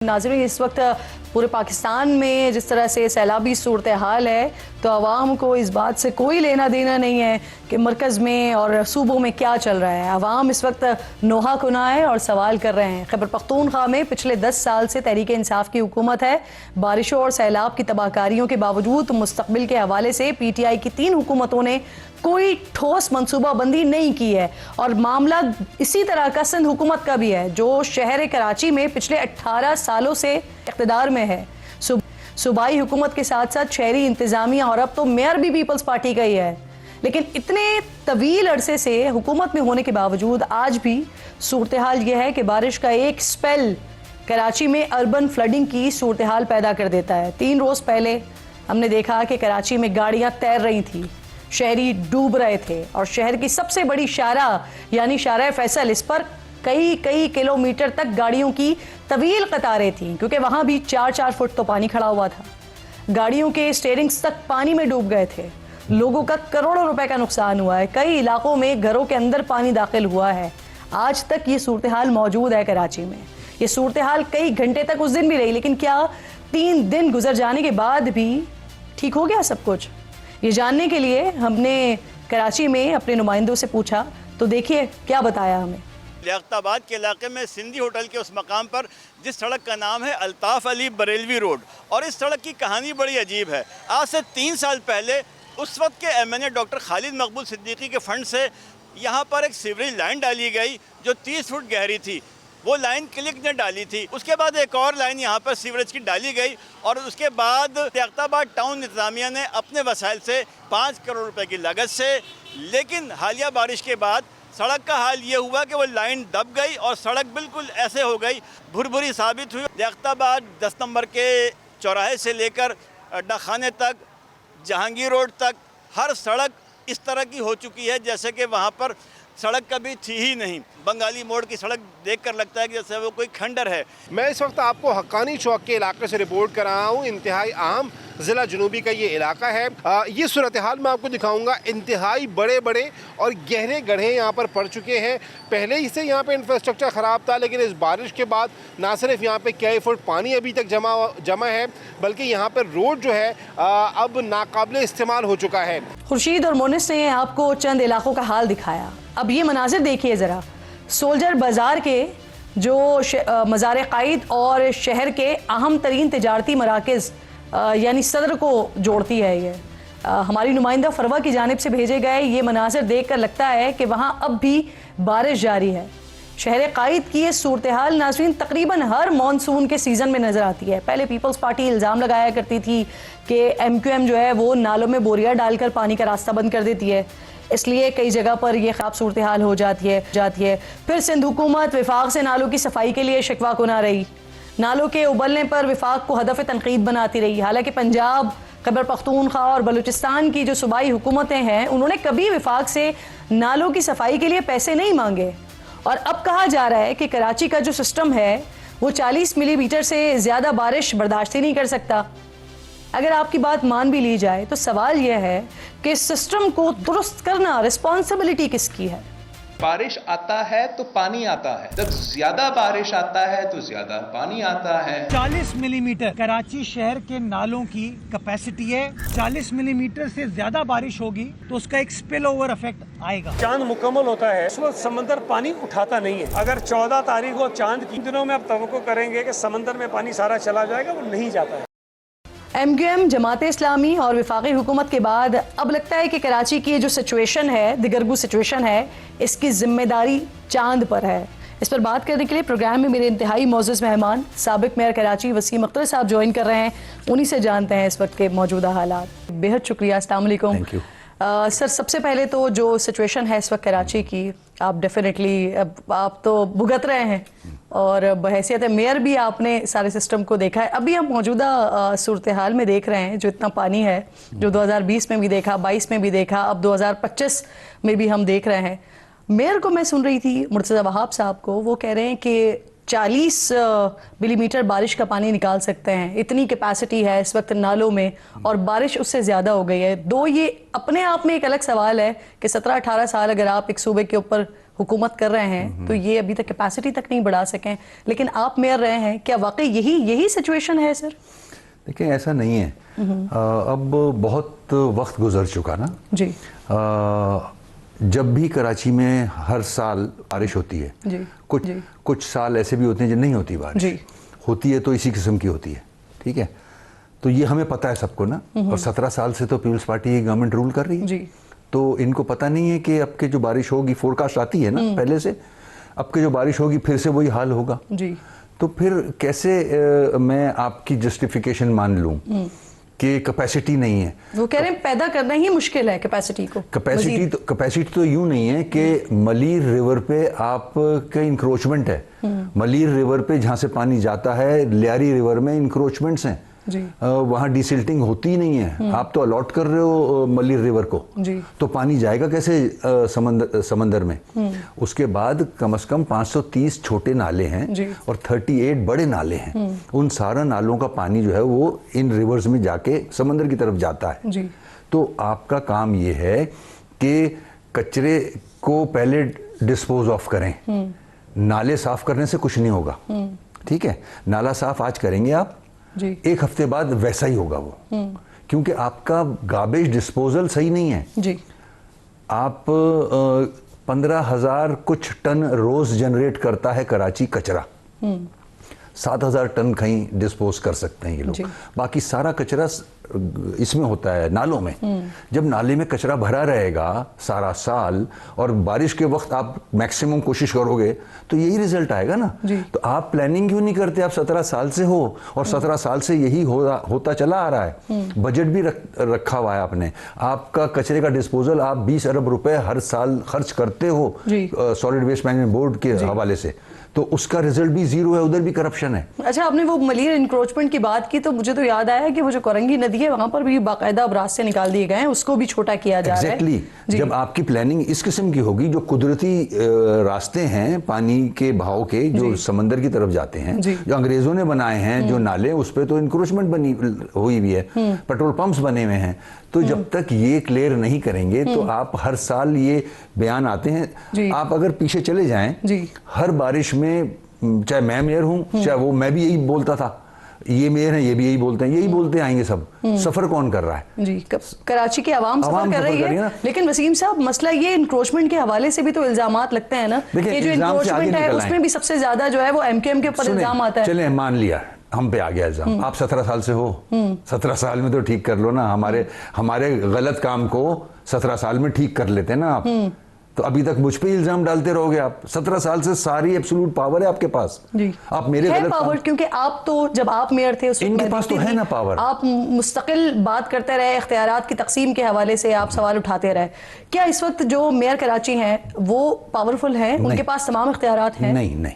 नाज़रीन, इस वक्त पूरे पाकिस्तान में जिस तरह से सैलाबी सूरत हाल है तो आवाम को इस बात से कोई लेना देना नहीं है कि मरकज़ में और सूबों में क्या चल रहा है। आवाम इस वक्त नोहा कुना है और सवाल कर रहे हैं। खैबर पख्तूनख्वा में पिछले 10 साल से तहरीक इंसाफ की हुकूमत है। बारिशों और सैलाब की तबाहकारियों के बावजूद मुस्तकबिल के हवाले से PTI की 3 हुकूमतों ने कोई ठोस मनसूबाबंदी नहीं की है। और मामला इसी तरह का सिंध हुकूमत का भी है, जो शहर कराची में पिछले 18 सालों से इक़्तिदार में है। सूबाई हुकूमत के साथ साथ शहरी इंतजामिया और अब तो मेयर भी पीपल्स पार्टी का ही है। लेकिन इतने तवील अरसे से हुकूमत में होने के बावजूद आज भी सूरत हाल यह है कि बारिश का एक स्पेल कराची में अर्बन फ्लडिंग की सूरत हाल पैदा कर देता है। 3 रोज़ पहले हमने देखा कि कराची में गाड़ियाँ तैर रही थी, शहरी डूब रहे थे और शहर की सबसे बड़ी शारा यानी शारा फैसल, इस पर कई किलोमीटर तक गाड़ियों की तवील कतारें थीं, क्योंकि वहाँ भी 4-4 फुट तो पानी खड़ा हुआ था। गाड़ियों के स्टीयरिंग्स तक पानी में डूब गए थे। लोगों का करोड़ों रुपए का नुकसान हुआ है। कई इलाकों में घरों के अंदर पानी दाखिल हुआ है। आज तक ये सूरत हाल मौजूद है कराची में। ये सूरत हाल कई घंटे तक उस दिन भी रही, लेकिन क्या 3 दिन गुजर जाने के बाद भी ठीक हो गया सब कुछ? ये जानने के लिए हमने कराची में अपने नुमाइंदों से पूछा, तो देखिए क्या बताया हमें। लियाकताबाद के इलाके में सिंधी होटल के उस मकाम पर जिस सड़क का नाम है अल्ताफ़ अली बरेलवी रोड, और इस सड़क की कहानी बड़ी अजीब है। आज से 3 साल पहले उस वक्त के MNA डॉक्टर खालिद मकबूल सिद्दीकी के फंड से यहाँ पर एक सीवरेज लाइन डाली गई जो 30 फुट गहरी थी। वो लाइन क्लिक ने डाली थी। उसके बाद एक और लाइन यहाँ पर सीवरेज की डाली गई और उसके बाद लियाकताबाद टाउन इंतजामिया ने अपने वसाइल से 5 करोड़ रुपए की लागत से, लेकिन हालिया बारिश के बाद सड़क का हाल ये हुआ कि वो लाइन दब गई और सड़क बिल्कुल ऐसे हो गई, भुरभुरी साबित हुई। लियाकताबाद 10 नंबर के चौराहे से लेकर अड्डा खाने तक, जहांगीर रोड तक हर सड़क इस तरह की हो चुकी है जैसे कि वहाँ पर सड़क कभी थी ही नहीं। बंगाली मोड़ की सड़क देखकर लगता है कि जैसे वो कोई खंडर है। मैं इस वक्त आपको हक्कानी चौक के इलाके से रिपोर्ट कर रहा हूँ। इंतहाई अहम ज़िला जुनूबी का ये इलाका है। ये सूरत हाल मैं आपको दिखाऊंगा। इंतहाई बड़े बड़े और गहरे गड्ढे यहाँ पर पड़ चुके हैं। पहले ही से यहाँ पे इंफ्रास्ट्रक्चर ख़राब था, लेकिन इस बारिश के बाद ना सिर्फ यहाँ पे कई फुट पानी अभी तक जमा है, बल्कि यहाँ पर रोड जो है अब नाकाबिले इस्तेमाल हो चुका है। खुर्शीद और मोनिस ने आपको चंद इलाकों का हाल दिखाया। अब ये मनाजिर देखिए ज़रा। सोल्जर बाज़ार के जो मज़ार क़ाइद और शहर के अहम तरीन तिजारती मराकज़ यानी सदर को जोड़ती है। ये हमारी नुमाइंदा फरवा की जानिब से भेजे गए ये मनाजिर देख कर लगता है कि वहाँ अब भी बारिश जारी है। शहर क़ाइद की ये सूरत हाल नाज़रीन तकरीबन हर मानसून के सीज़न में नज़र आती है। पहले पीपल्स पार्टी इल्ज़ाम लगाया करती थी कि MQM जो है वो नालों में बोरियां डालकर पानी का रास्ता बंद कर देती है, इसलिए कई जगह पर यह ख़राब सूरत हाल हो जाती है। फिर सिंध हुकूमत विफाक से नालों की सफाई के लिए शिकवा कुना रही। नालों के उबलने पर विफाक को हदफ तनकीद बनाती रही। हालांकि पंजाब, खैबर पख्तूनख्वा और बलूचिस्तान की जो सूबाई हुकूमतें हैं उन्होंने कभी विफाक से नालों की सफाई के लिए पैसे नहीं मांगे। और अब कहा जा रहा है कि कराची का जो सिस्टम है वो 40 मिलीमीटर से ज़्यादा बारिश बर्दाश्त ही नहीं कर सकता। अगर आपकी बात मान भी ली जाए तो सवाल यह है कि इस सिस्टम को दुरुस्त करना रिस्पॉन्सिबिलिटी किसकी है? बारिश आता है तो पानी आता है, जब ज्यादा बारिश आता है तो ज्यादा पानी आता है। 40 मिलीमीटर कराची शहर के नालों की कैपेसिटी है। 40 मिलीमीटर से ज्यादा बारिश होगी तो उसका एक स्पिल ओवर इफेक्ट आएगा। चांद मुकम्मल होता है, उस वक्त समंदर पानी उठाता नहीं है। अगर 14 तारीख को चांद की दिनों में आप तवक्को करेंगे कि समंदर में पानी सारा चला जाएगा, वो नहीं जाता है। MQM, जमात इस्लामी और वफाकी हुकूमत के बाद अब लगता है कि कराची की जो सिचुएशन है, दिगरगू सिचुएशन है, इसकी जिम्मेदारी चांद पर है। इस पर बात करने के लिए प्रोग्राम में मेरे इंतहाई मोअज़्ज़ज़ मेहमान साबिक मेयर कराची वसीम अख्तर साहब ज्वाइन कर रहे हैं। उन्हीं से जानते हैं इस वक्त के मौजूदा हालात। बेहद शुक्रिया। अस्सलाम वालेकुम। थैंक यू सर, सबसे पहले तो जो सिचुएशन है इस वक्त कराची की, आप डेफिनेटली आप तो भुगत रहे हैं और बहैसियत मेयर भी आपने सारे सिस्टम को देखा है। अभी हम मौजूदा सूरत हाल में देख रहे हैं जो इतना पानी है, जो 2020 में भी देखा, 22 में भी देखा, अब 2025 में भी हम देख रहे हैं। मेयर को मैं सुन रही थी, मुर्तज़ा वहाब साहब को, वो कह रहे हैं कि 40 मिलीमीटर बारिश का पानी निकाल सकते हैं, इतनी कैपेसिटी है इस वक्त नालों में, और बारिश उससे ज़्यादा हो गई है। ये अपने आप में एक अलग सवाल है कि 17-18 साल अगर आप एक सूबे के ऊपर हुकूमत कर रहे हैं तो ये अभी तक कैपेसिटी तक नहीं बढ़ा सकें, लेकिन आप मेयर रहे हैं, क्या वाकई यही सिचुएशन है सर? देखिए ऐसा नहीं है। अब बहुत वक्त गुजर चुका ना जी। जब भी कराची में हर साल बारिश होती है, जी, कुछ साल ऐसे भी होते हैं जब नहीं होती बारिश, जी। होती है तो इसी किस्म की होती है, ठीक है। तो ये हमें पता है सबको ना, और 17 साल से तो पीपल्स पार्टी की गवर्नमेंट रूल कर रही है, जी। तो इनको पता नहीं है कि अब के जो बारिश होगी, फोरकास्ट आती है ना पहले से, अब के जो बारिश होगी फिर से वही हाल होगा। जी। तो फिर कैसे मैं आपकी जस्टिफिकेशन मान लूं कि कैपेसिटी नहीं है? वो कह रहे हैं पैदा करना ही मुश्किल है कैपेसिटी को। कैपेसिटी तो यूं नहीं है कि मलीर रिवर पे आपका इंक्रोचमेंट है। मलीर रिवर पे जहां से पानी जाता है, लियारी रिवर में इंक्रोचमेंट्स हैं, वहाँ डिसिल्टिंग होती ही नहीं है। आप तो अलॉट कर रहे हो मलीर रिवर को, तो पानी जाएगा कैसे समंदर में? उसके बाद कम से कम 530 छोटे नाले हैं और 38 बड़े नाले हैं। उन सारा नालों का पानी जो है वो इन रिवर्स में जाके समंदर की तरफ जाता है। तो आपका काम ये है कि कचरे को पहले डिस्पोज ऑफ करें, नाले साफ करने से कुछ नहीं होगा, ठीक है। नाला साफ आज करेंगे आप, एक हफ्ते बाद वैसा ही होगा वो, क्योंकि आपका गार्बेज डिस्पोजल सही नहीं है। जी। आप 15,000 कुछ टन रोज जनरेट करता है कराची कचरा, 7,000 टन कहीं डिस्पोज कर सकते हैं ये लोग, बाकी सारा कचरा इसमें होता है नालों में। जब नाले में कचरा भरा रहेगा सारा साल और बारिश के वक्त आप मैक्सिमम कोशिश करोगे तो यही रिजल्ट आएगा ना। तो आप प्लानिंग क्यों नहीं करते? आप 17 साल से हो और 17 साल से यही होता चला आ रहा है। बजट भी रखा हुआ है आपने, आपका कचरे का डिस्पोजल आप 20 अरब रुपए हर साल खर्च करते हो सॉलिड वेस्ट मैनेजमेंट बोर्ड के हवाले से, तो उसका रिजल्ट भी जीरो है, उधर भी करप्शन है। अच्छा, आपने वो मलीर इंक्रोचमेंट की बात की तो मुझे तो याद आया कि वो जो कोरंगी नदी है वहां पर भी बाकायदा अब रास्ते निकाल दिए गए हैं, उसको भी छोटा किया जा रहा है। जब आपकी प्लानिंग इस किस्म की होगी, जो कुदरती रास्ते हैं पानी के बहाव के जो समंदर की तरफ जाते हैं, जो अंग्रेजों ने बनाए हैं जो नाले, उस पर तो इंक्रोचमेंट बनी हुई है, पेट्रोल पंप्स बने हुए हैं। तो जब तक ये क्लियर नहीं करेंगे तो आप हर साल ये बयान आते हैं। आप अगर पीछे चले जाएं, हर बारिश में, चाहे मैं मेयर हूं चाहे वो, मैं भी यही बोलता था, ये मेयर है ये भी यही बोलते हैं, यही बोलते आएंगे सब। सफर कौन कर रहा है? जी, कराची की आवाम सफर कर रही है। लेकिन वसीम साहब, मसला ये इंक्रोचमेंट के हवाले से भी तो इल्जामात लगते हैं ना, ये जो इंक्रोचमेंट है उसमें भी सबसे ज्यादा जो है वो MKM के ऊपर इल्जाम आता है। चले मान लिया हम पे आ गया इल्जाम, आप 17 साल से हो, 17 साल में तो ठीक कर लो ना। हमारे गलत काम को 17 साल में ठीक कर लेते हैं ना आप, तो अभी तक मुझ पे इल्जाम डालते रहोगे आप? 17 साल से सारी एब्सोल्यूट पावर है आपके पास। जी। आप मेरे गलत पावर, क्योंकि आप तो जब आप मेयर थे उस इनके पास तो है ना पावर, आप मुस्तकिल बात करते रहे, इख्तियारात की तकसीम के हवाले से आप सवाल उठाते रहे। क्या इस वक्त जो मेयर कराची हैं वो पावरफुल हैं, उनके पास तमाम इख्तियारात हैं? नहीं नहीं